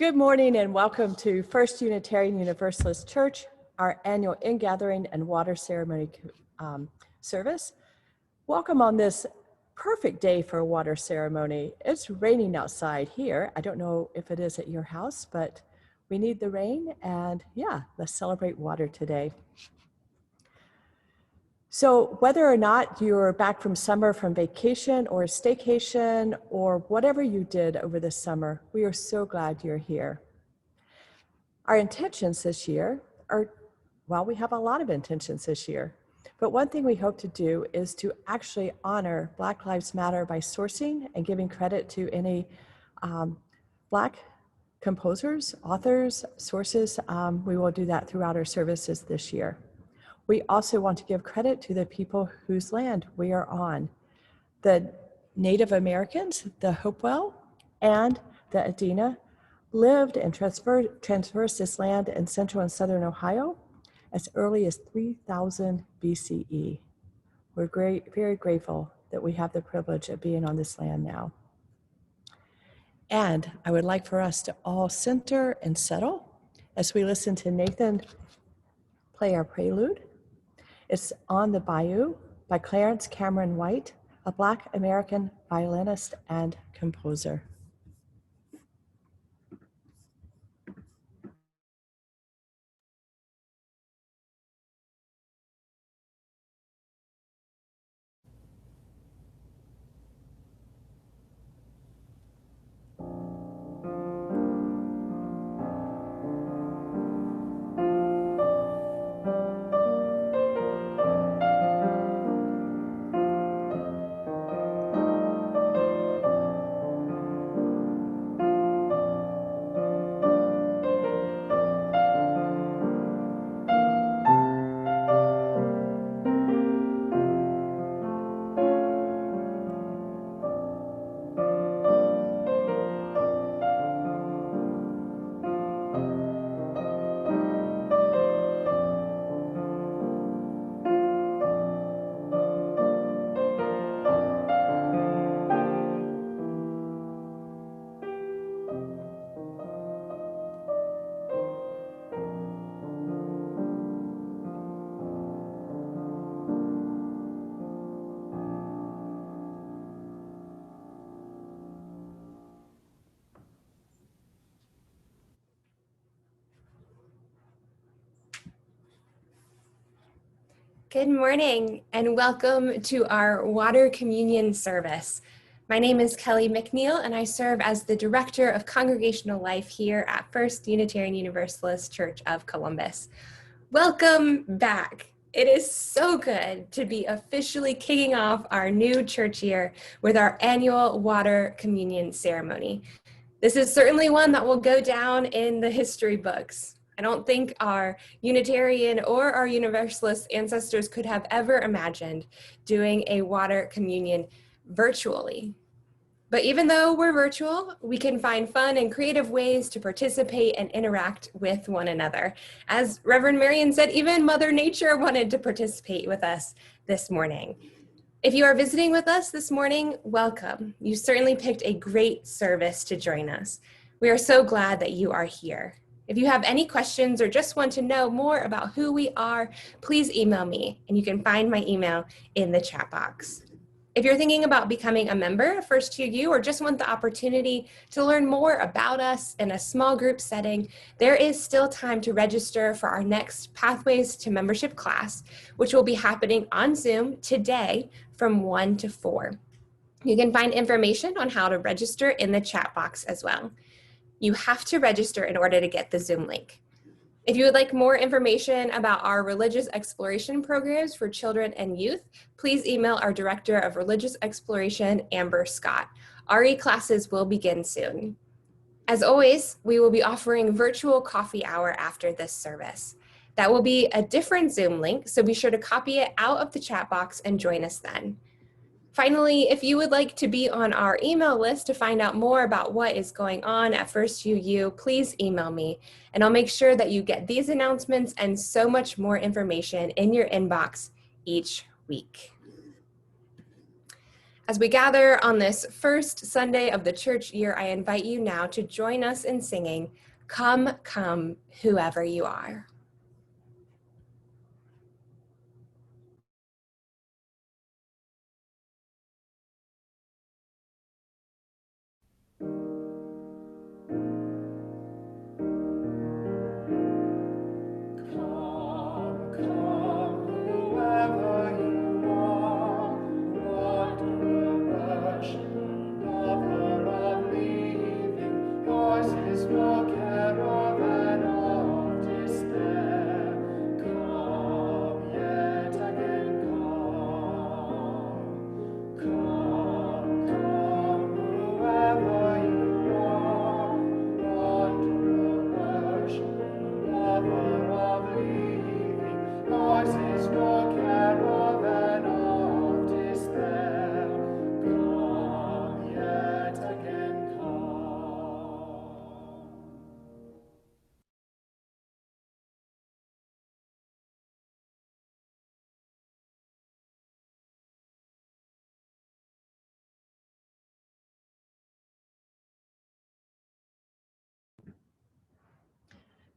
Good morning and welcome to First Unitarian Universalist Church, our annual ingathering and water ceremony service. Welcome on this perfect day for a water ceremony. It's raining outside here. I don't know if it is at your house, but we need the rain, and yeah, let's celebrate water today. So whether or not you're back from summer from vacation or staycation or whatever you did over the summer, we are so glad you're here. Our intentions this year are, well, we have a lot of intentions this year, but one thing we hope to do is to actually honor Black Lives Matter by sourcing and giving credit to any Black composers, authors, sources. We will do that throughout our services this year. We also want to give credit to the people whose land we are on, the Native Americans, the Hopewell, and the Adena lived and traversed this land in central and southern Ohio as early as 3000 BCE. We're very grateful that we have the privilege of being on this land now. And I would like for us to all center and settle as we listen to Nathan play our prelude. It's On the Bayou by Clarence Cameron White, a Black American violinist and composer. Good morning and welcome to our water communion service. My name is Kelly McNeil and I serve as the Director of Congregational Life here at First Unitarian Universalist Church of Columbus. Welcome back. It is so good to be officially kicking off our new church year with our annual water communion ceremony. This is certainly one that will go down in the history books. I don't think our Unitarian or our Universalist ancestors could have ever imagined doing a water communion virtually. But even though we're virtual, we can find fun and creative ways to participate and interact with one another. As Reverend Marion said, even Mother Nature wanted to participate with us this morning. If you are visiting with us this morning, welcome. You certainly picked a great service to join us. We are so glad that you are here. If you have any questions or just want to know more about who we are, please email me, and you can find my email in the chat box. If you're thinking about becoming a member of First UU or just want the opportunity to learn more about us in a small group setting, there is still time to register for our next Pathways to Membership class, which will be happening on Zoom today from 1 to 4. You can find information on how to register in the chat box as well. You have to register in order to get the Zoom link. If you would like more information about our religious exploration programs for children and youth, please email our Director of Religious Exploration, Amber Scott. RE classes will begin soon. As always, we will be offering virtual coffee hour after this service. That will be a different Zoom link, so be sure to copy it out of the chat box and join us then. Finally, if you would like to be on our email list to find out more about what is going on at First UU, please email me, and I'll make sure that you get these announcements and so much more information in your inbox each week. As we gather on this first Sunday of the church year, I invite you now to join us in singing, "Come, Come, Whoever You Are."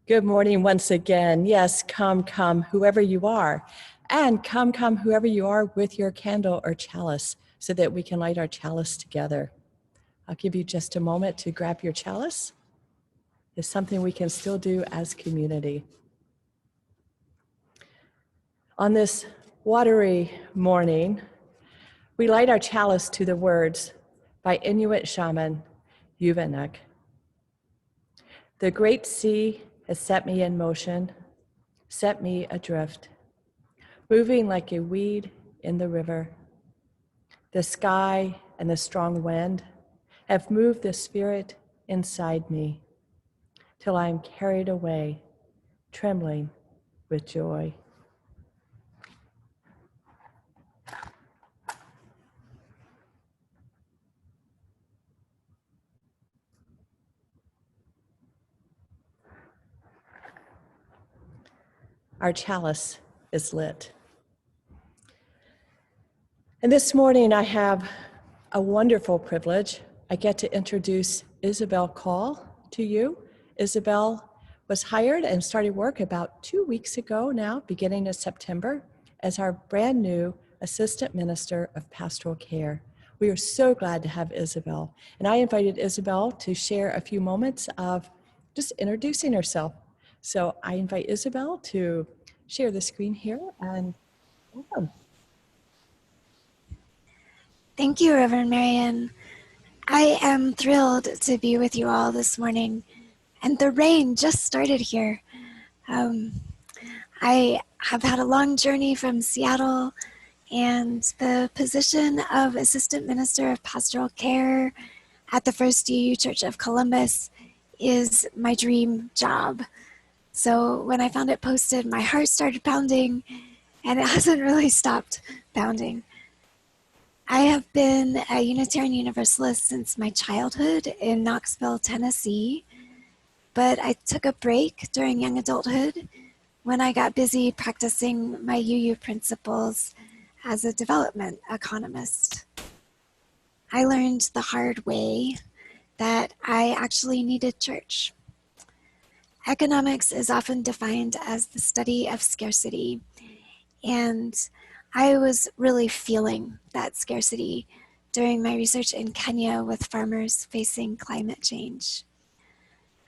Good morning once again. Yes, come, come, whoever you are. And come, come, whoever you are with your candle or chalice so that we can light our chalice together. I'll give you just a moment to grab your chalice. It's something we can still do as community. On this watery morning, we light our chalice to the words by Inuit shaman Yuvanak. The great sea has set me in motion, set me adrift, moving like a weed in the river. The sky and the strong wind have moved the spirit inside me till I am carried away, trembling with joy. Our chalice is lit. And this morning I have a wonderful privilege. I get to introduce Isabel Call to you. Isabel was hired and started work about 2 weeks ago now, beginning of September, as our brand new Assistant Minister of Pastoral Care. We are so glad to have Isabel. And I invited Isabel to share a few moments of just introducing herself. So I invite Isabel to share the screen here and welcome. Thank you, Reverend Marian. I am thrilled to be with you all this morning. And the rain just started here. I have had a long journey from Seattle, and the position of Assistant Minister of Pastoral Care at the First UU Church of Columbus is my dream job. So when I found it posted, my heart started pounding, and it hasn't really stopped pounding. I have been a Unitarian Universalist since my childhood in Knoxville, Tennessee, but I took a break during young adulthood when I got busy practicing my UU principles as a development economist. I learned the hard way that I actually needed church. Economics is often defined as the study of scarcity, and I was really feeling that scarcity during my research in Kenya with farmers facing climate change.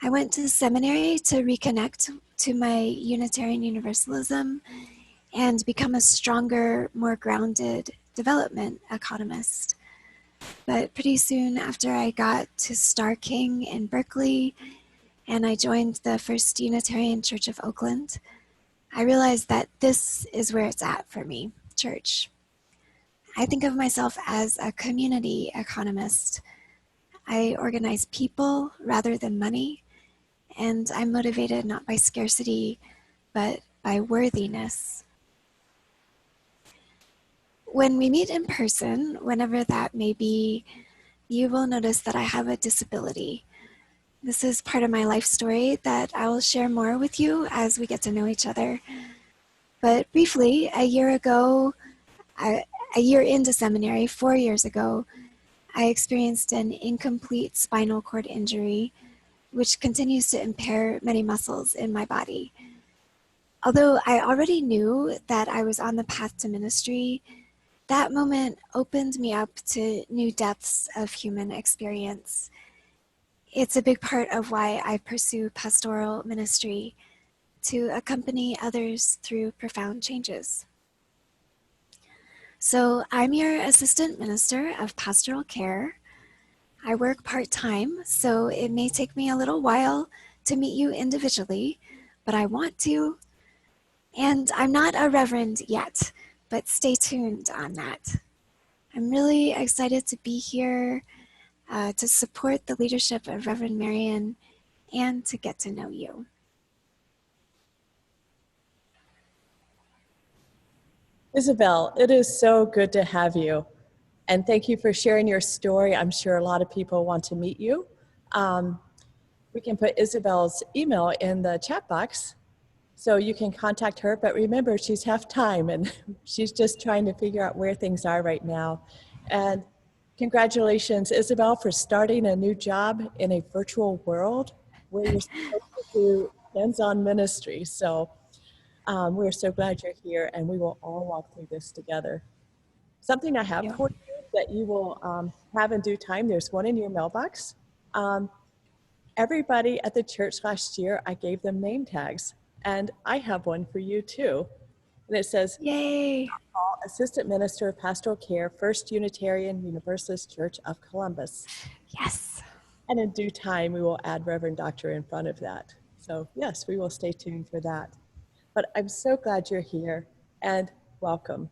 I went to seminary to reconnect to my Unitarian Universalism and become a stronger, more grounded development economist. But pretty soon after I got to Star King in Berkeley and I joined the First Unitarian Church of Oakland, I realized that this is where it's at for me, church. I think of myself as a community economist. I organize people rather than money, and I'm motivated not by scarcity, but by worthiness. When we meet in person, whenever that may be, you will notice that I have a disability. This is part of my life story that I will share more with you as we get to know each other. But briefly, a year ago, a year into seminary, 4 years ago, I experienced an incomplete spinal cord injury, which continues to impair many muscles in my body. Although I already knew that I was on the path to ministry, that moment opened me up to new depths of human experience. It's a big part of why I pursue pastoral ministry, to accompany others through profound changes. So I'm your assistant minister of pastoral care. I work part-time, so it may take me a little while to meet you individually, but I want to. And I'm not a reverend yet, but stay tuned on that. I'm really excited to be here to support the leadership of Reverend Marian and to get to know you. Isabel, it is so good to have you. And thank you for sharing your story. I'm sure a lot of people want to meet you. We can put Isabel's email in the chat box so you can contact her. But remember, she's half time and she's just trying to figure out where things are right now. And congratulations, Isabel, for starting a new job in a virtual world where you're supposed to do hands-on ministry. So we're so glad you're here, and we will all walk through this together. Something I have for you that you will have in due time, there's one in your mailbox. Everybody at the church last year, I gave them name tags, and I have one for you too. And it says, Yay! Paul, Assistant Minister of Pastoral Care, First Unitarian Universalist Church of Columbus. Yes. And in due time, we will add Reverend Doctor in front of that. So yes, we will stay tuned for that. But I'm so glad you're here, and welcome.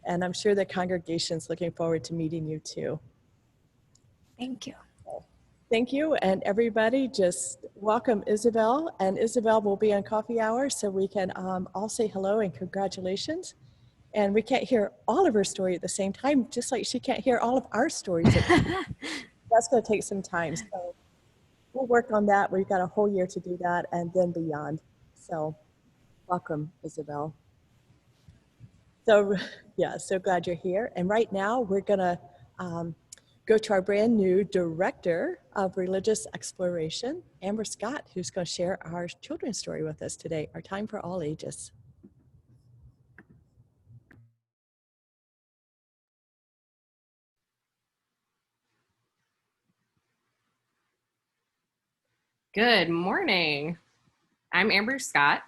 And I'm sure the congregation's looking forward to meeting you too. Thank you. Thank you, and everybody just welcome Isabel. And Isabel will be on coffee hour, so we can all say hello and congratulations. And we can't hear all of her story at the same time, just like she can't hear all of our stories. That's gonna take some time, so we'll work on that. We've got a whole year to do that and then beyond. So welcome, Isabel. So yeah, so glad you're here. And right now we're gonna go to our brand new Director of Religious Exploration, Amber Scott, who's gonna share our children's story with us today, Our Time for All Ages. Good morning. I'm Amber Scott.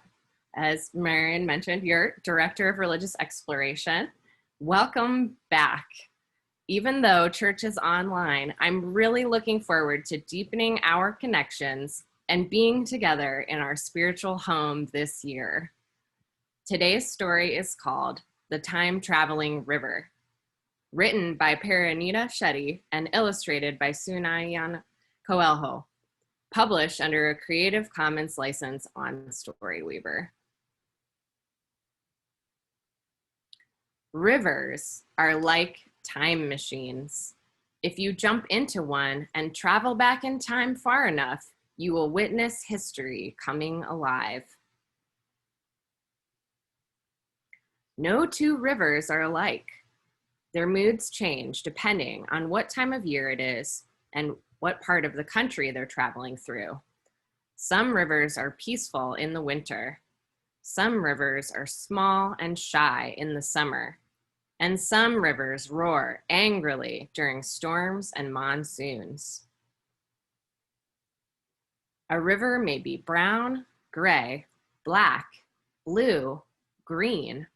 As Marian mentioned, your Director of Religious Exploration. Welcome back. Even though church is online, I'm really looking forward to deepening our connections and being together in our spiritual home this year. Today's story is called The Time-Traveling River, written by Paranita Shetty and illustrated by Sunayan Coelho, published under a Creative Commons license on Storyweaver. Rivers are like time machines. If you jump into one and travel back in time far enough, you will witness history coming alive. No two rivers are alike. Their moods change depending on what time of year it is and what part of the country they're traveling through. Some rivers are peaceful in the winter. Some rivers are small and shy in the summer. And some rivers roar angrily during storms and monsoons. A river may be brown, gray, black, blue, green,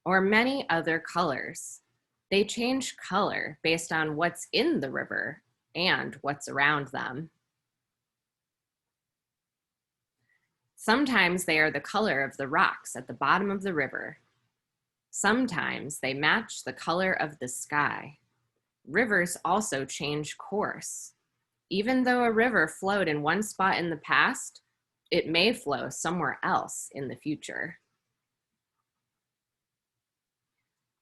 or many other colors. They change color based on what's in the river and what's around them. Sometimes they are the color of the rocks at the bottom of the river. Sometimes they match the color of the sky. Rivers also change course. Even though a river flowed in one spot in the past, it may flow somewhere else in the future.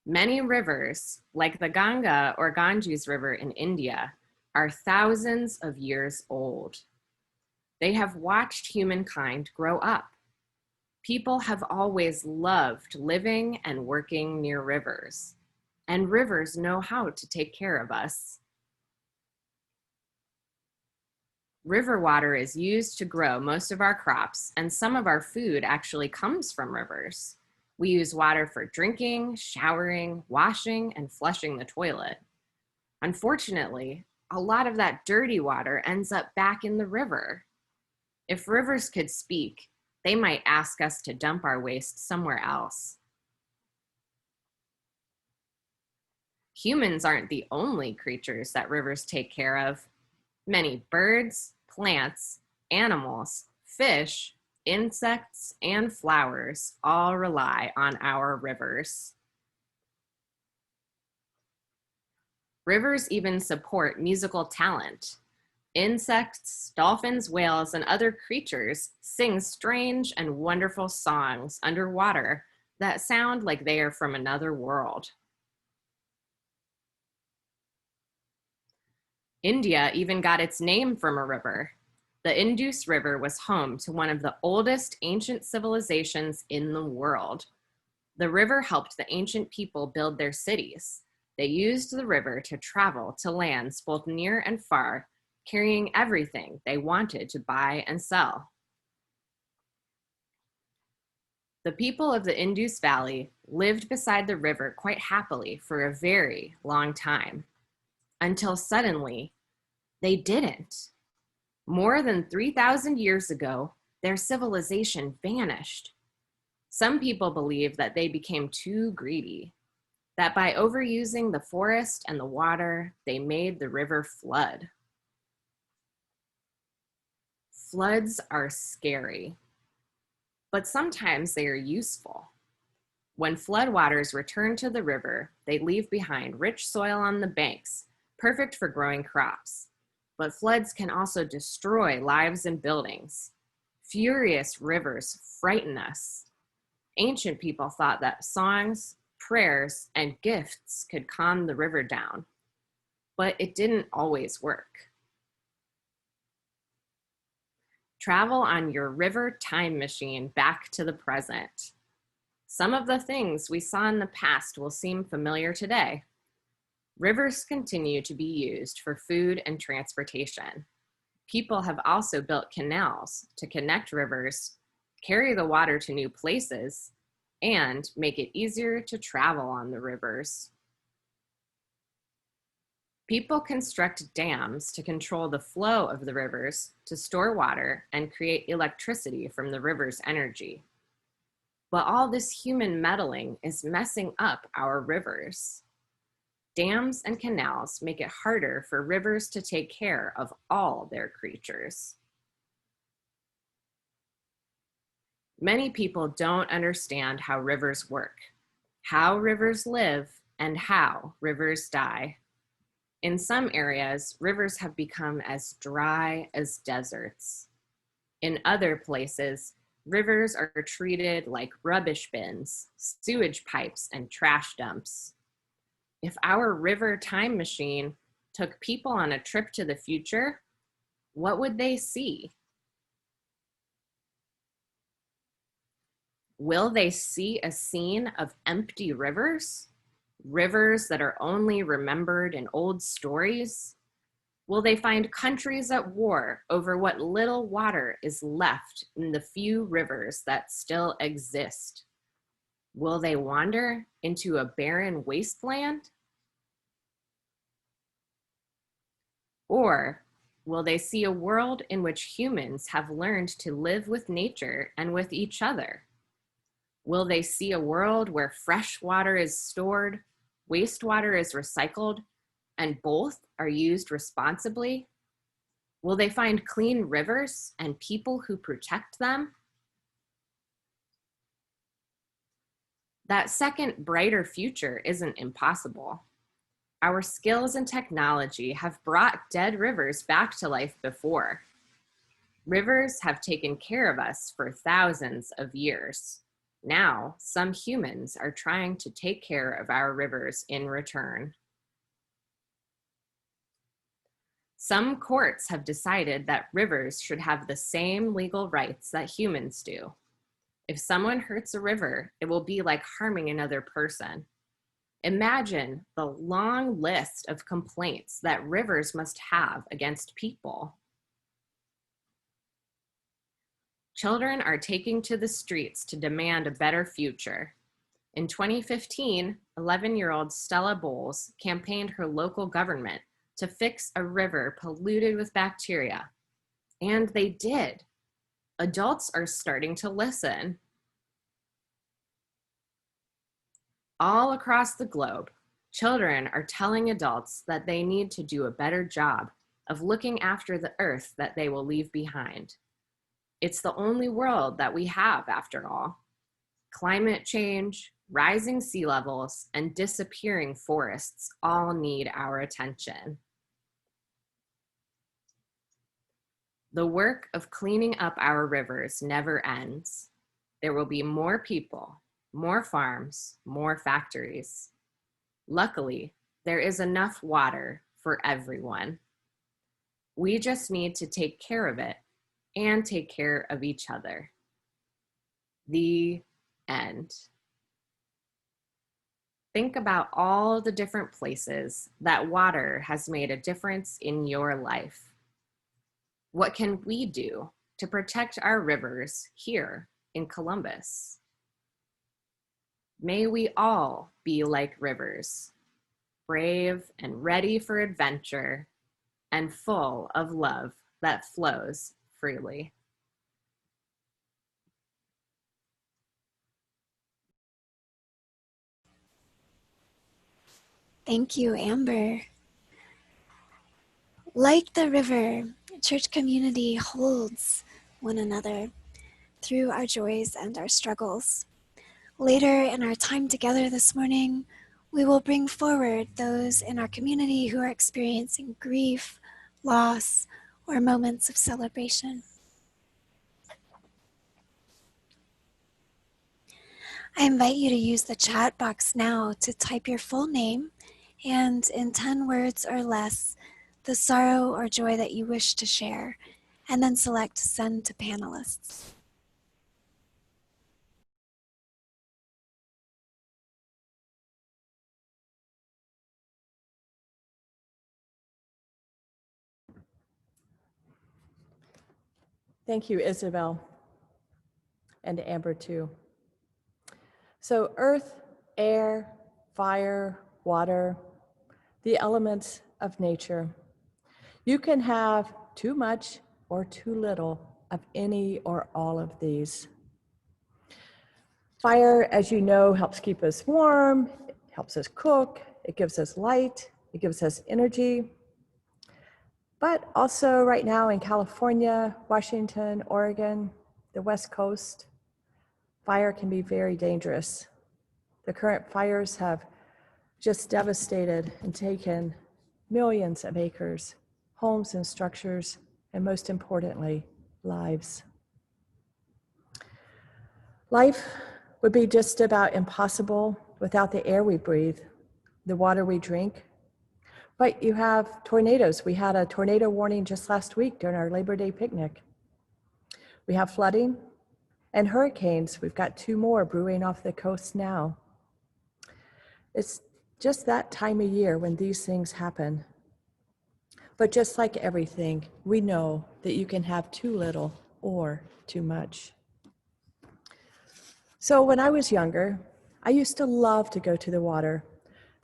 Many rivers, like the Ganga or Ganges River in India, are thousands of years old. They have watched humankind grow up. People have always loved living and working near rivers. and rivers know how to take care of us. River water is used to grow most of our crops, and some of our food actually comes from rivers. We use water for drinking, showering, washing, and flushing the toilet. Unfortunately, a lot of that dirty water ends up back in the river. If rivers could speak, they might ask us to dump our waste somewhere else. Humans aren't the only creatures that rivers take care of. Many birds, plants, animals, fish, insects, and flowers all rely on our rivers. Rivers even support musical talent. Insects, dolphins, whales, and other creatures sing strange and wonderful songs underwater that sound like they are from another world. India even got its name from a river. The Indus River was home to one of the oldest ancient civilizations in the world. The river helped the ancient people build their cities. They used the river to travel to lands both near and far, carrying everything they wanted to buy and sell. The people of the Indus Valley lived beside the river quite happily for a very long time, until suddenly they didn't. More than 3,000 years ago, their civilization vanished. Some people believe that they became too greedy, that by overusing the forest and the water, they made the river flood. Floods are scary, but sometimes they are useful. When floodwaters return to the river, they leave behind rich soil on the banks, perfect for growing crops. But floods can also destroy lives and buildings. Furious rivers frighten us. Ancient people thought that songs, prayers, and gifts could calm the river down, but it didn't always work. Travel on your river time machine back to the present. Some of the things we saw in the past will seem familiar today. Rivers continue to be used for food and transportation. People have also built canals to connect rivers, carry the water to new places, and make it easier to travel on the rivers. People construct dams to control the flow of the rivers, to store water, and create electricity from the river's energy. But all this human meddling is messing up our rivers. Dams and canals make it harder for rivers to take care of all their creatures. Many people don't understand how rivers work, how rivers live, and how rivers die. In some areas, rivers have become as dry as deserts. In other places, rivers are treated like rubbish bins, sewage pipes, and trash dumps. If our river time machine took people on a trip to the future, what would they see? Will they see a scene of empty rivers? Rivers that are only remembered in old stories? Will they find countries at war over what little water is left in the few rivers that still exist? Will they wander into a barren wasteland? Or will they see a world in which humans have learned to live with nature and with each other? Will they see a world where fresh water is stored, wastewater is recycled, and both are used responsibly? Will they find clean rivers and people who protect them? That second, brighter future isn't impossible. Our skills and technology have brought dead rivers back to life before. Rivers have taken care of us for thousands of years. Now, some humans are trying to take care of our rivers in return. Some courts have decided that rivers should have the same legal rights that humans do. If someone hurts a river, it will be like harming another person. Imagine the long list of complaints that rivers must have against people. Children are taking to the streets to demand a better future. In 2015, 11-year-old Stella Bowles campaigned her local government to fix a river polluted with bacteria. And they did. Adults are starting to listen. All across the globe, children are telling adults that they need to do a better job of looking after the earth that they will leave behind. It's the only world that we have, after all. Climate change, rising sea levels, and disappearing forests all need our attention. The work of cleaning up our rivers never ends. There will be more people, more farms, more factories. Luckily, there is enough water for everyone. We just need to take care of it and take care of each other. The end. Think about all the different places that water has made a difference in your life. What can we do to protect our rivers here in Columbus? May we all be like rivers, brave and ready for adventure, and full of love that flows freely. Thank you, Amber. Like the river, church community holds one another through our joys and our struggles. Later in our time together this morning, we will bring forward those in our community who are experiencing grief, loss, or moments of celebration. I invite you to use the chat box now to type your full name and, in 10 words or less, the sorrow or joy that you wish to share, and then select Send to Panelists. Thank you, Isabel, and Amber too. So earth, air, fire, water, the elements of nature. You can have too much or too little of any or all of these. Fire, as you know, helps keep us warm, it helps us cook, it gives us light, it gives us energy. But also right now in California, Washington, Oregon, the West Coast, fire can be very dangerous. The current fires have just devastated and taken millions of acres, homes and structures, and most importantly, lives. Life would be just about impossible without the air we breathe, the water we drink. But you have tornadoes. We had a tornado warning just last week during our Labor Day picnic. We have flooding and hurricanes. We've got 2 more brewing off the coast now. It's just that time of year when these things happen. But just like everything, we know that you can have too little or too much. So when I was younger, I used to love to go to the water.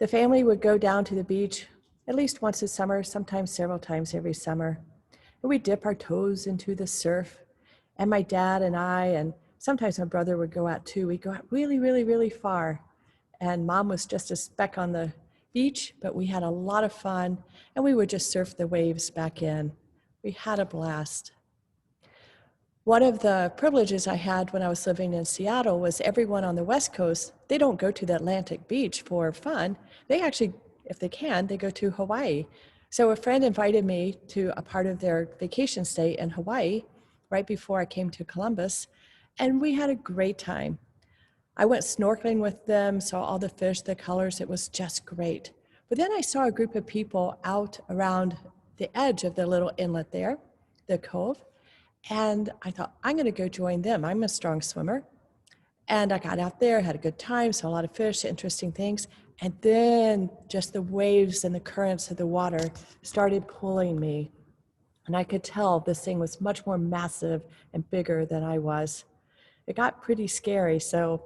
The family would go down to the beach at least once a summer, sometimes several times every summer. And we'd dip our toes into the surf. And my dad and I, and sometimes my brother would go out too. We'd go out really, really, really far. And Mom was just a speck on the beach, but we had a lot of fun. And we would just surf the waves back in. We had a blast. One of the privileges I had when I was living in Seattle was everyone on the West Coast, they don't go to the Atlantic beach for fun. They actually, if they can, they go to Hawaii. So a friend invited me to a part of their vacation stay in Hawaii right before I came to Columbus, and we had a great time. I went snorkeling with them, saw all the fish, the colors, it was just great. But then I saw a group of people out around the edge of the little inlet there, the cove, and I thought, I'm gonna go join them. I'm a strong swimmer. And I got out there, had a good time, saw a lot of fish, interesting things. And then just the waves and the currents of the water started pulling me. And I could tell this thing was much more massive and bigger than I was. It got pretty scary, so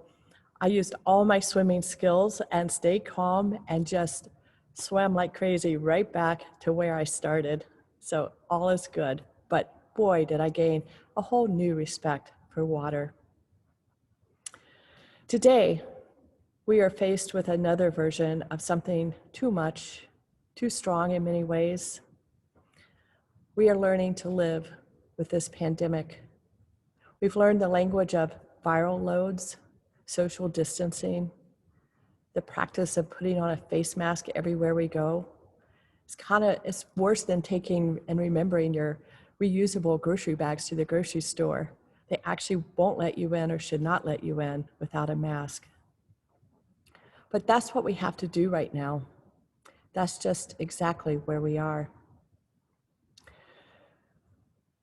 I used all my swimming skills and stayed calm and just swam like crazy right back to where I started. So all is good. But boy, did I gain a whole new respect for water. Today, we are faced with another version of something too much, too strong in many ways. We are learning to live with this pandemic. We've learned the language of viral loads, social distancing, the practice of putting on a face mask everywhere we go. It's worse than taking and remembering your reusable grocery bags to the grocery store. They actually won't let you in or should not let you in without a mask. But that's what we have to do right now. That's just exactly where we are.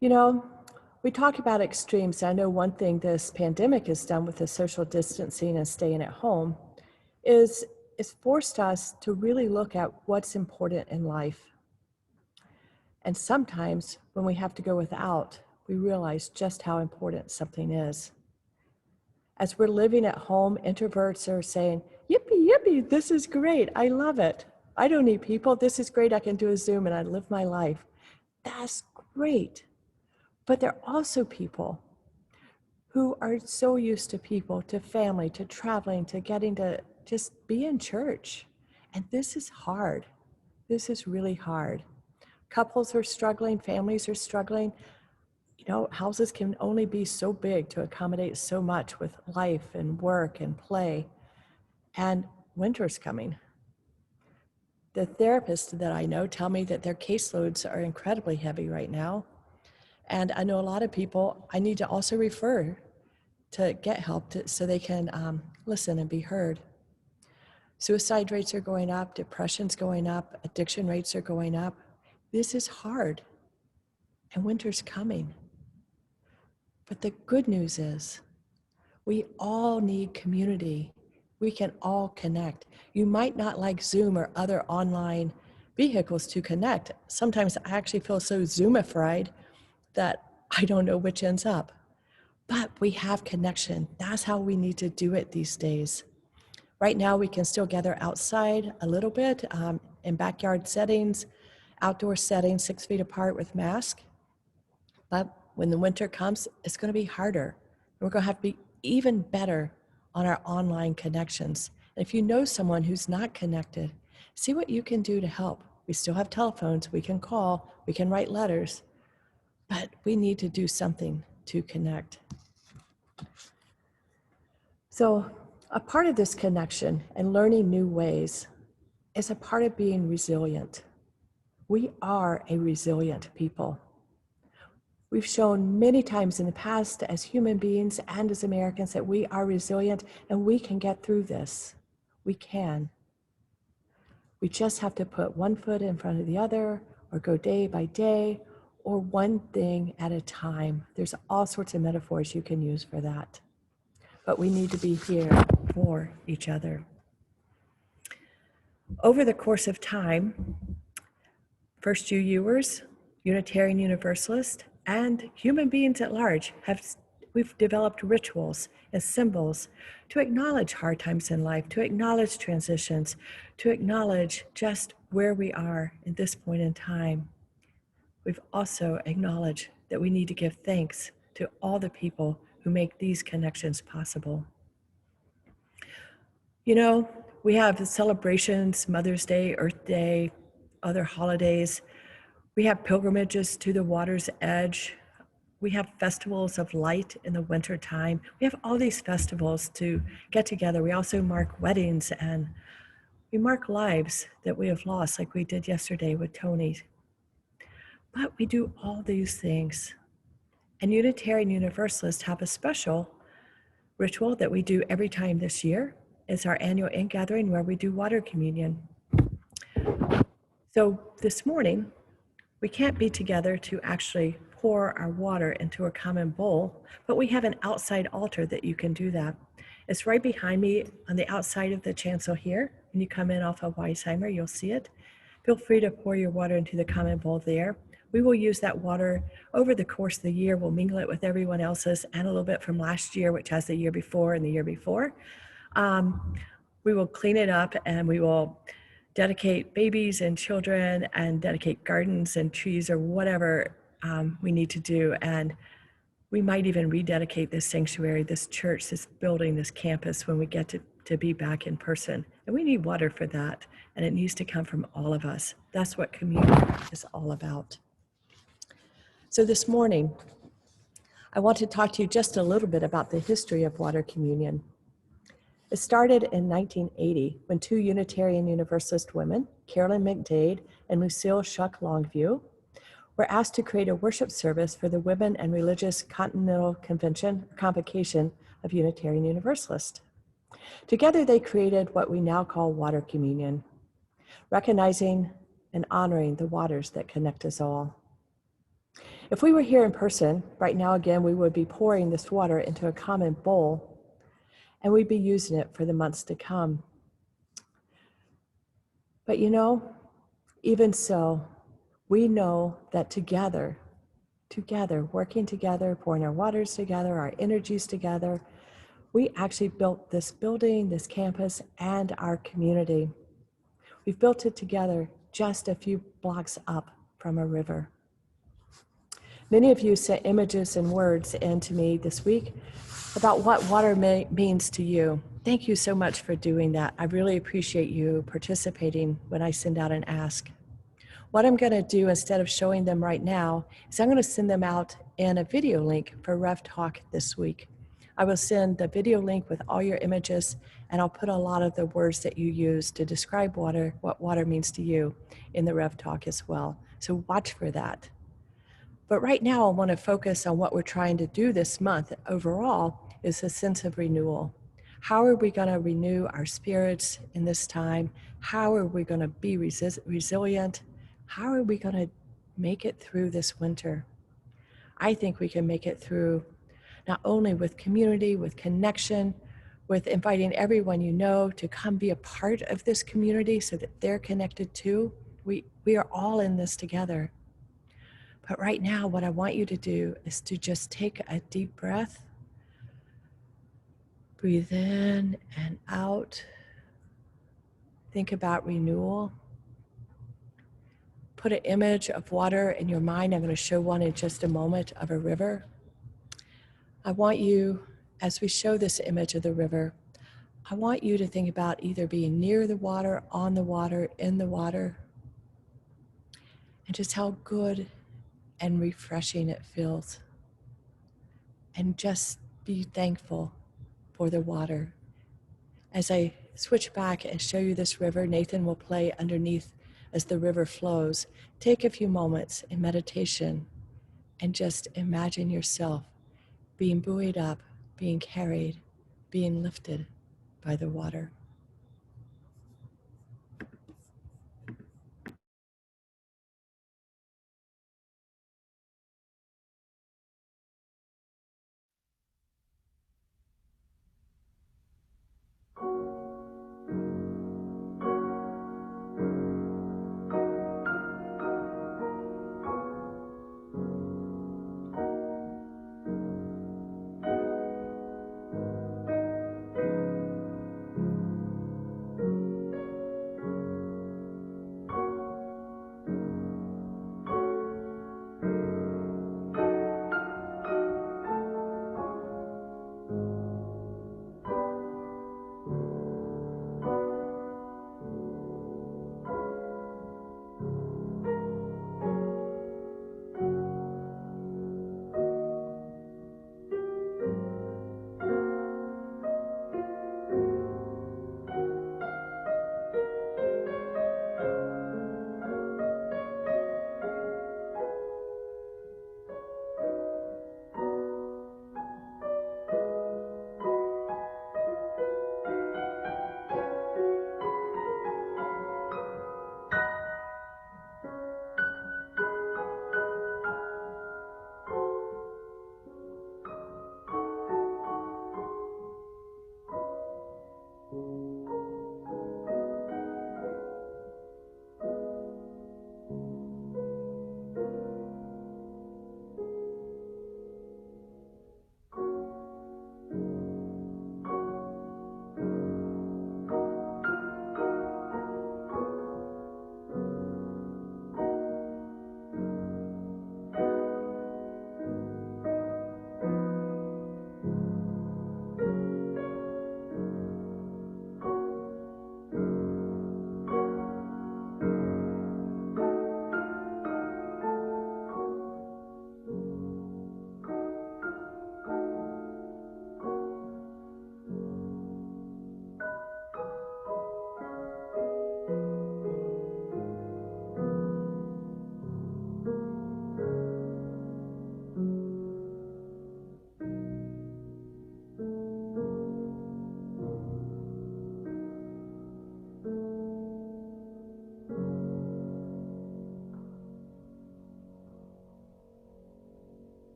You know, we talk about extremes. I know one thing this pandemic has done with the social distancing and staying at home is it's forced us to really look at what's important in life. And sometimes when we have to go without, we realize just how important something is. As we're living at home, introverts are saying, yippee, yippee, this is great, I love it. I don't need people, this is great, I can do a Zoom and I live my life. That's great. But there are also people who are so used to people, to family, to traveling, to getting to just be in church. And this is hard. This is really hard. Couples are struggling, families are struggling. You know, houses can only be so big to accommodate so much with life and work and play. And winter's coming. The therapists that I know tell me that their caseloads are incredibly heavy right now. And I know a lot of people I need to also refer to get help so they can listen and be heard. Suicide rates are going up, depression's going up, addiction rates are going up. This is hard, and winter's coming. But the good news is we all need community. We can all connect. You might not like Zoom or other online vehicles to connect. Sometimes I actually feel so Zoomified that I don't know which ends up. But we have connection. That's how we need to do it these days. Right now, we can still gather outside a little bit in backyard settings, outdoor settings, 6 feet apart with masks. But when the winter comes, it's going to be harder. We're going to have to be even better on our online connections. And if you know someone who's not connected, see what you can do to help. We still have telephones, we can call, we can write letters, but we need to do something to connect. So a part of this connection and learning new ways is a part of being resilient. We are a resilient people. We've shown many times in the past as human beings and as Americans that we are resilient and we can get through this. We can. We just have to put one foot in front of the other or go day by day or one thing at a time. There's all sorts of metaphors you can use for that. But we need to be here for each other. Over the course of time, first UUers, Unitarian Universalist, and human beings at large we've developed rituals and symbols to acknowledge hard times in life, to acknowledge transitions, to acknowledge just where we are at this point in time. We've also acknowledged that we need to give thanks to all the people who make these connections possible. You know, we have the celebrations, Mother's Day, Earth Day, other holidays. We have pilgrimages to the water's edge. We have festivals of light in the winter time. We have all these festivals to get together. We also mark weddings and we mark lives that we have lost, like we did yesterday with Tony. But we do all these things. And Unitarian Universalists have a special ritual that we do every time this year. It's our annual ingathering where we do water communion. So this morning, we can't be together to actually pour our water into a common bowl, but we have an outside altar that you can do that. It's right behind me on the outside of the chancel here. when you come in off of Weisheimer, you'll see it. Feel free to pour your water into the common bowl there. We will use that water over the course of the year. We'll mingle it with everyone else's and a little bit from last year, which has the year before and the year before. We will clean it up and we will dedicate babies and children and dedicate gardens and trees or whatever we need to do. And we might even rededicate this sanctuary, this church, this building, this campus when we get to be back in person. And we need water for that. And it needs to come from all of us. That's what communion is all about. So this morning, I want to talk to you just a little bit about the history of water communion. It started in 1980 when two Unitarian Universalist women, Carolyn McDade and Lucille Shuck Longview, were asked to create a worship service for the Women and Religious Continental Convocation of Unitarian Universalist. Together they created what we now call water communion, recognizing and honoring the waters that connect us all. If we were here in person, right now again, we would be pouring this water into a common bowl and we'd be using it for the months to come. But you know, even so, we know that together, working together, pouring our waters together, our energies together, we actually built this building, this campus, and our community. We've built it together just a few blocks up from a river. Many of you sent images and words in to me this week about what water means to you. Thank you so much for doing that. I really appreciate you participating when I send out an ask. What I'm going to do instead of showing them right now is I'm going to send them out in a video link for Rev Talk this week. I will send the video link with all your images, and I'll put a lot of the words that you use to describe water, what water means to you, in the Rev Talk as well. So watch for that. But right now, I want to focus on what we're trying to do this month overall is a sense of renewal. How are we going to renew our spirits in this time? How are we going to be resilient? How are we going to make it through this winter? I think we can make it through not only with community, with connection, with inviting everyone you know to come be a part of this community so that they're connected too. We are all in this together. But right now, what I want you to do is to just take a deep breath, breathe in and out, think about renewal. Put an image of water in your mind. I'm going to show one in just a moment of a river. I want you, as we show this image of the river, I want you to think about either being near the water, on the water, in the water, and just how good and refreshing it feels. And just be thankful for the water. As I switch back and show you this river, Nathan will play underneath as the river flows. Take a few moments in meditation and just imagine yourself being buoyed up, being carried, being lifted by the water.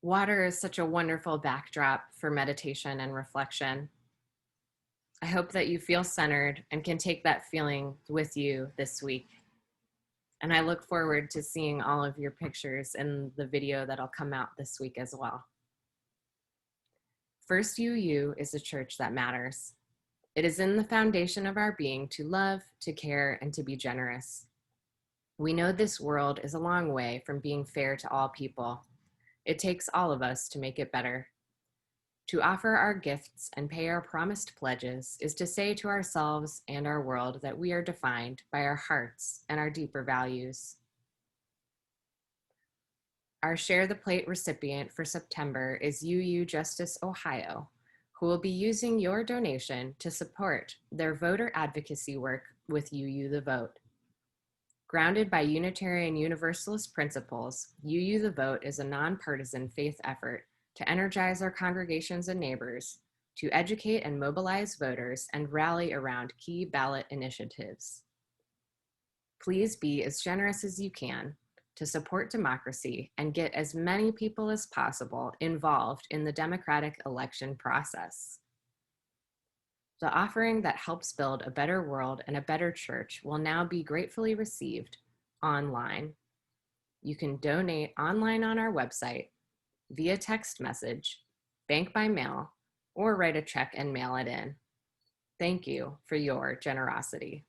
Water is such a wonderful backdrop for meditation and reflection. I hope that you feel centered and can take that feeling with you this week. And I look forward to seeing all of your pictures in the video that'll come out this week as well. First UU is a church that matters. It is in the foundation of our being to love, to care, and to be generous. We know this world is a long way from being fair to all people. It takes all of us to make it better. To offer our gifts and pay our promised pledges is to say to ourselves and our world that we are defined by our hearts and our deeper values. Our Share the Plate recipient for September is UU Justice Ohio, who will be using your donation to support their voter advocacy work with UU the Vote. Grounded by Unitarian Universalist principles, UU the Vote is a nonpartisan faith effort to energize our congregations and neighbors, to educate and mobilize voters, and rally around key ballot initiatives. Please be as generous as you can to support democracy and get as many people as possible involved in the democratic election process. The offering that helps build a better world and a better church will now be gratefully received online. You can donate online on our website, via text message, bank by mail, or write a check and mail it in. Thank you for your generosity.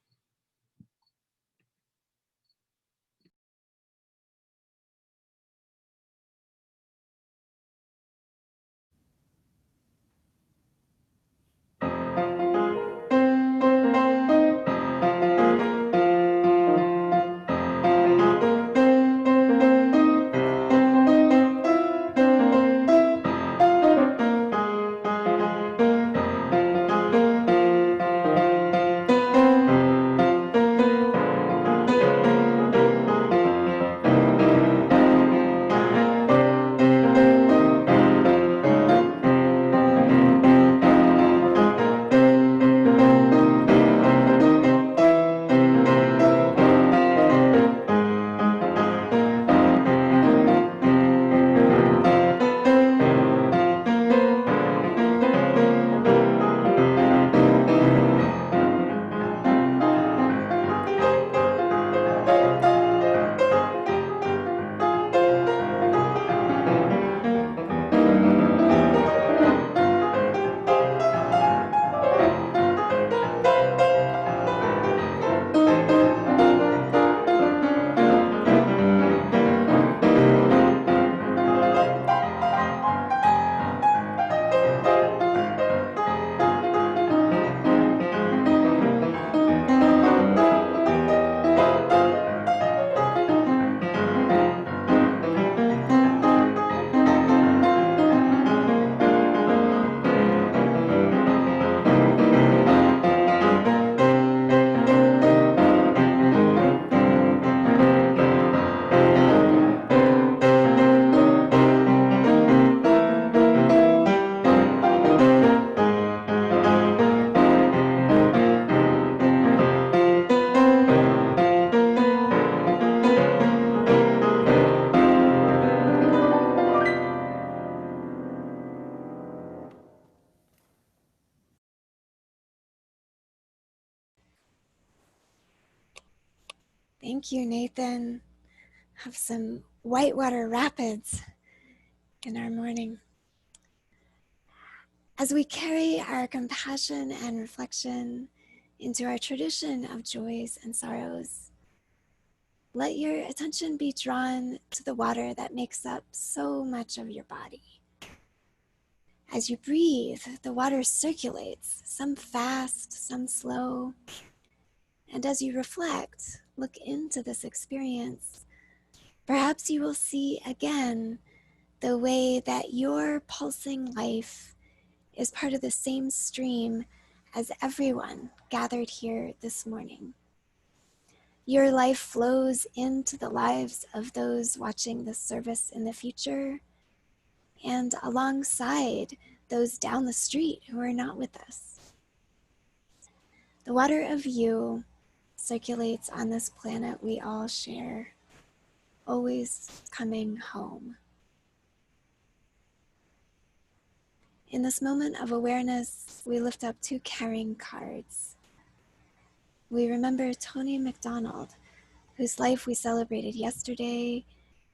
Thank you, Nathan. Have some whitewater rapids in our morning. As we carry our compassion and reflection into our tradition of joys and sorrows, let your attention be drawn to the water that makes up so much of your body. As you breathe, the water circulates, some fast, some slow. And as you reflect, look into this experience, perhaps you will see again the way that your pulsing life is part of the same stream as everyone gathered here this morning. Your life flows into the lives of those watching this service in the future and alongside those down the street who are not with us. The water of you circulates on this planet we all share, always coming home. In this moment of awareness, we lift up 2 caring cards. We remember Tony McDonald, whose life we celebrated yesterday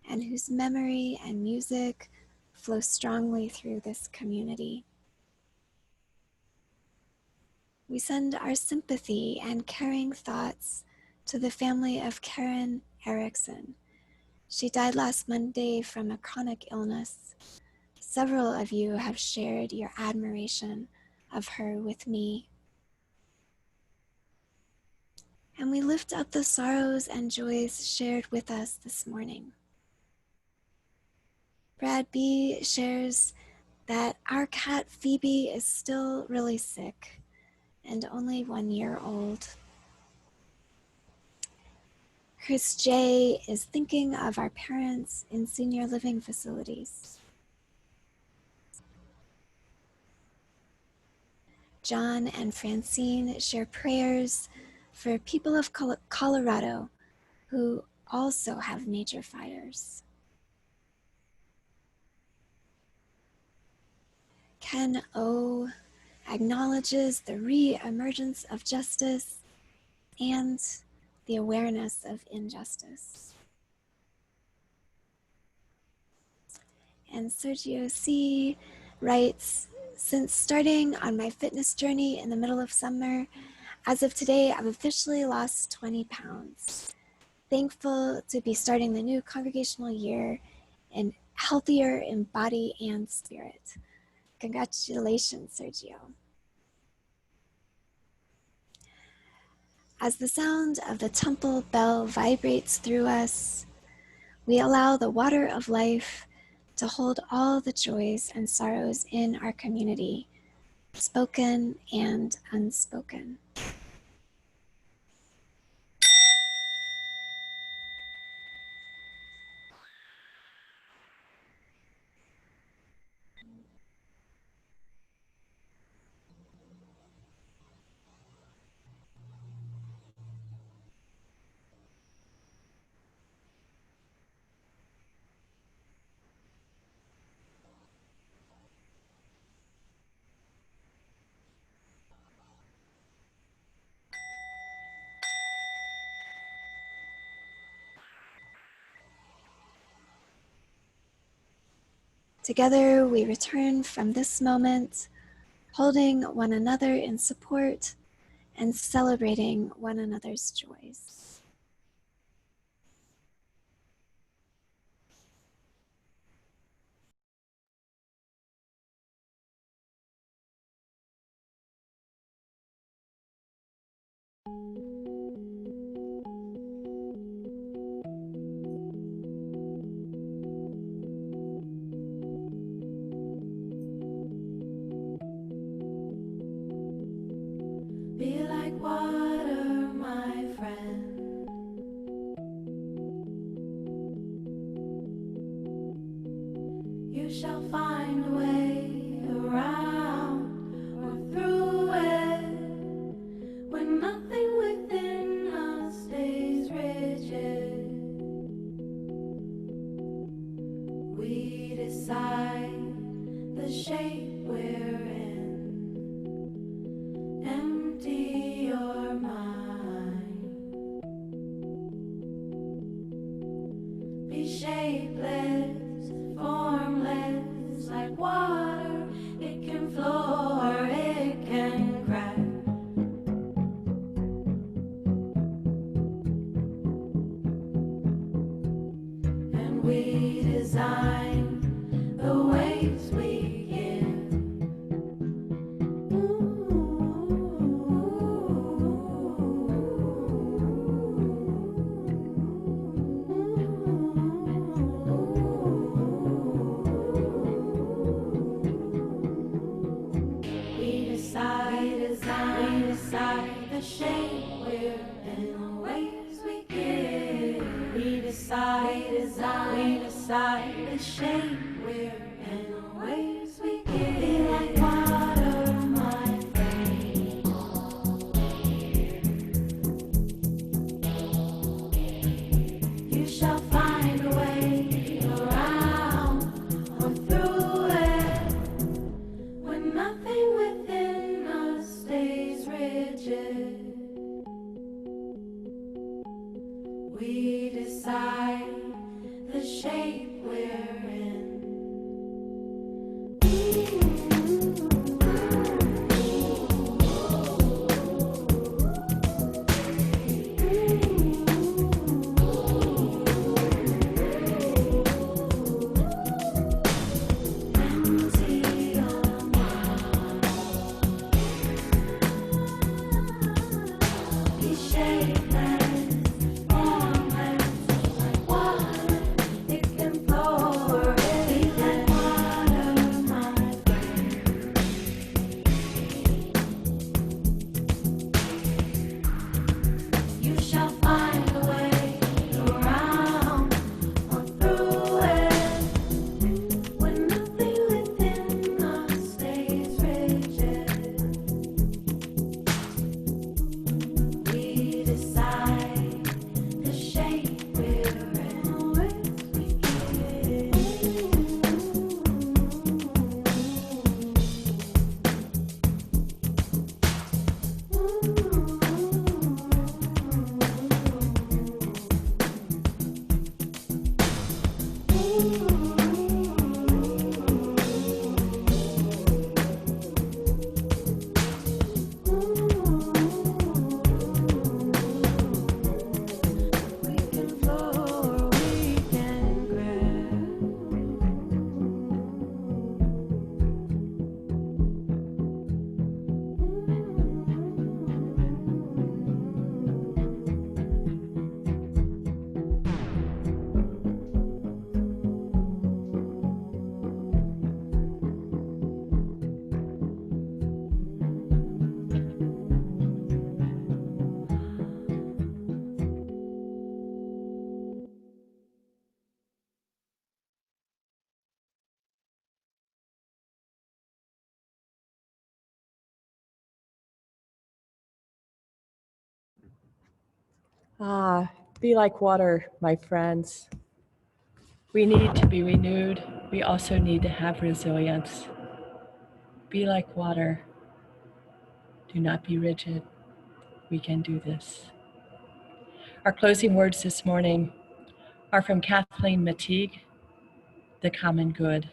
and whose memory and music flow strongly through this community. We send our sympathy and caring thoughts to the family of Karen Erickson. She died last Monday from a chronic illness. Several of you have shared your admiration of her with me. And we lift up the sorrows and joys shared with us this morning. Brad B. shares that our cat Phoebe is still really sick and only 1 year old. Chris J. is thinking of our parents in senior living facilities. John and Francine share prayers for people of Colorado who also have nature fires. Ken O. acknowledges the re-emergence of justice and the awareness of injustice. And Sergio C. writes, since starting on my fitness journey in the middle of summer, as of today, I've officially lost 20 pounds. Thankful to be starting the new congregational year and healthier in body and spirit. Congratulations, Sergio. As the sound of the temple bell vibrates through us, we allow the water of life to hold all the joys and sorrows in our community, spoken and unspoken. Together, we return from this moment, holding one another in support and celebrating one another's joys. Be like water, my friend. You shall find a way around or through it when nothing within us stays rigid. We decide the shape we're in. Empty your mind. Be shapeless, formless, like water. It can flow or it can crack. And we design the ways we give. We decide the shape we're in, the ways we give. We decide the shape we're in, the ways we give. Be like water, my friend. You shall find a way around or through it when rigid. We decide the shape we're in. Empty your mind. Be shapeless, formless, like water. It can flow or it can water, my friend. You shall find a way around or through it. When nothing within us stays rigid, we decide the shape we're in. We begin. We can flow or we can Ah, be like water, my friends. We need to be renewed. We also need to have resilience. Be like water. Do not be rigid. We can do this. Our closing words this morning are from Kathleen Mateague, The Common Good.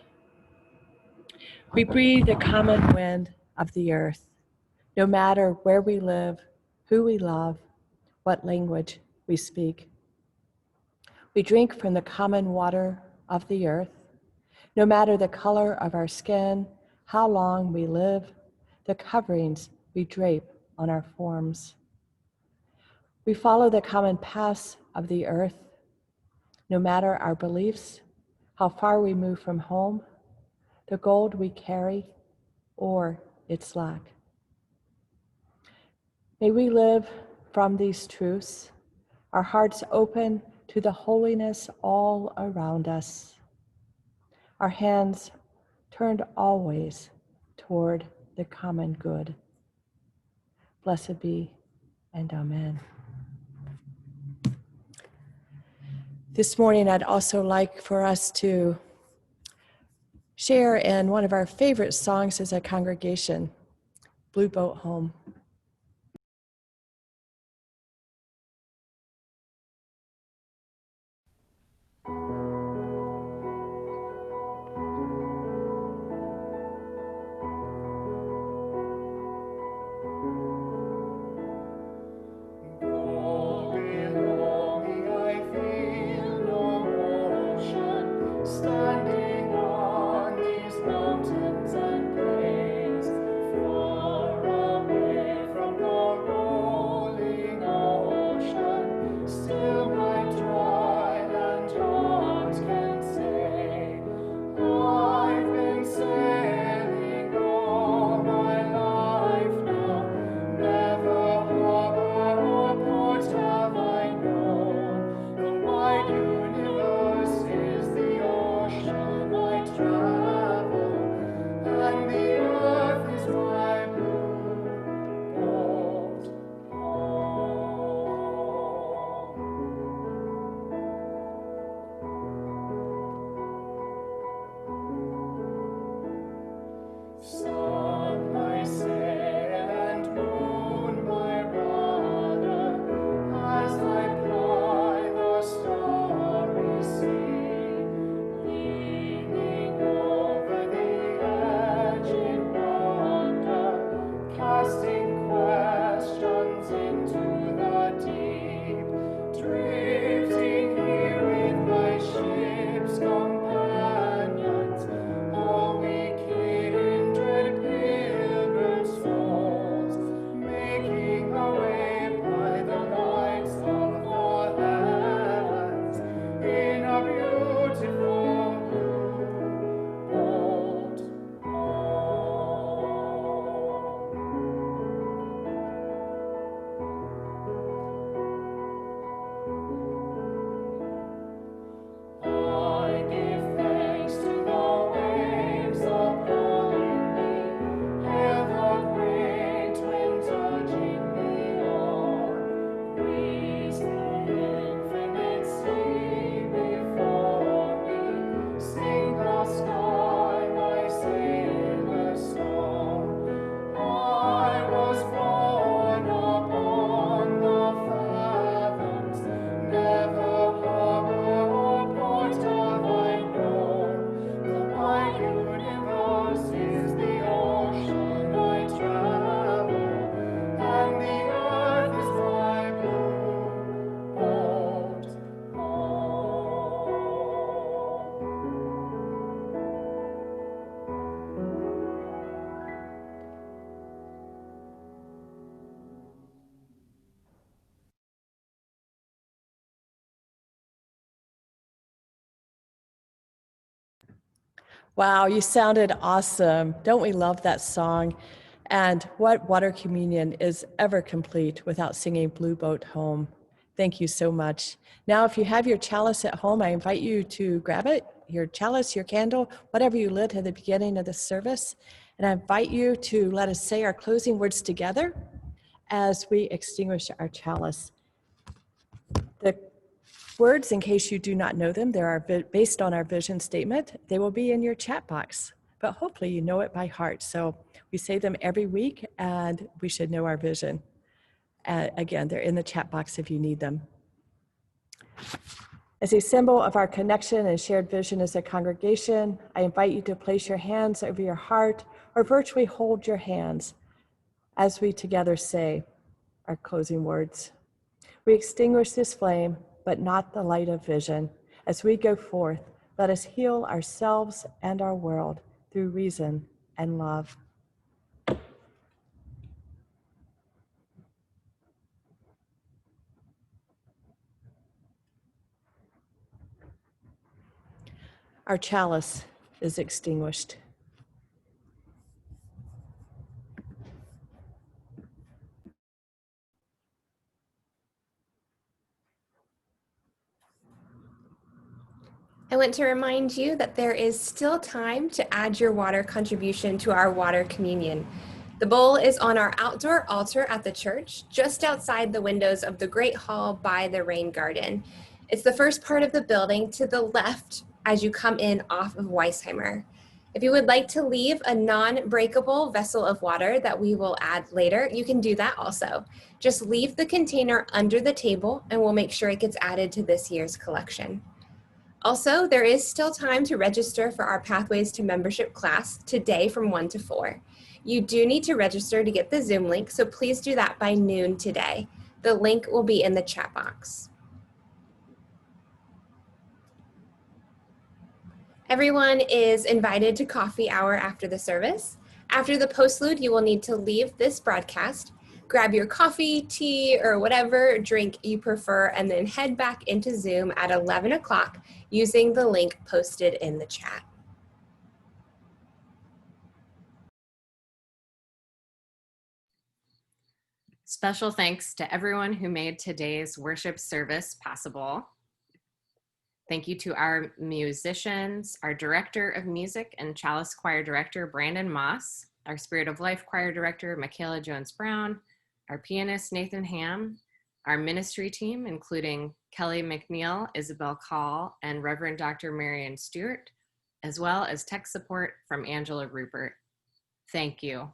We breathe the common wind of the earth, no matter where we live, who we love, what language we speak. We drink from the common water of the earth, no matter the color of our skin, how long we live, the coverings we drape on our forms. We follow the common paths of the earth, no matter our beliefs, how far we move from home, the gold we carry, or its lack. May we live from these truths, our hearts open to the holiness all around us, our hands turned always toward the common good. Blessed be and amen. This morning, I'd also like for us to share in one of our favorite songs as a congregation, Blue Boat Home. Go below me, I feel no motion, standing on these mountains and plains, far away Wow, you sounded awesome. Don't we love that song? And what water communion is ever complete without singing Blue Boat Home? Thank you so much. Now, if you have your chalice at home, I invite you to grab it, your chalice, your candle, whatever you lit at the beginning of the service. And I invite you to let us say our closing words together as we extinguish our chalice. The words, in case you do not know them, they are based on our vision statement. They will be in your chat box, but hopefully you know it by heart. So we say them every week, and we should know our vision. Again, they're in the chat box if you need them. As a symbol of our connection and shared vision as a congregation, I invite you to place your hands over your heart or virtually hold your hands as we together say our closing words. We extinguish this flame, but not the light of vision. As we go forth, let us heal ourselves and our world through reason and love. Our chalice is extinguished. I want to remind you that there is still time to add your water contribution to our water communion. The bowl is on our outdoor altar at the church, just outside the windows of the Great Hall by the Rain Garden. It's the first part of the building to the left as you come in off of Weisheimer. If you would like to leave a non-breakable vessel of water that we will add later, you can do that also. Just leave the container under the table and we'll make sure it gets added to this year's collection. Also, there is still time to register for our Pathways to Membership class today from 1 to 4. You do need to register to get the Zoom link, so please do that by noon today. The link will be in the chat box. Everyone is invited to coffee hour after the service. After the postlude, you will need to leave this broadcast, grab your coffee, tea, or whatever drink you prefer, and then head back into Zoom at 11 o'clock using the link posted in the chat. Special thanks to everyone who made today's worship service possible. Thank you to our musicians, our director of music and Chalice Choir director, Brandon Moss, our Spirit of Life Choir director, Michaela Jones-Brown, our pianist, Nathan Ham, our ministry team, including Kelly McNeil, Isabel Call, and Reverend Dr. Marion Stewart, as well as tech support from Angela Rupert. Thank you.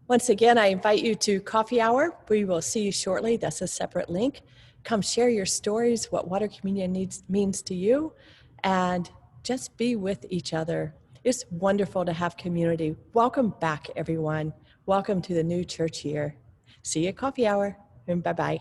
Once again, I invite you to coffee hour. We will see you shortly. That's a separate link. Come share your stories, what water communion means to you, and just be with each other. It's wonderful to have community. Welcome back, everyone. Welcome to the new church year. See you at coffee hour, and bye-bye.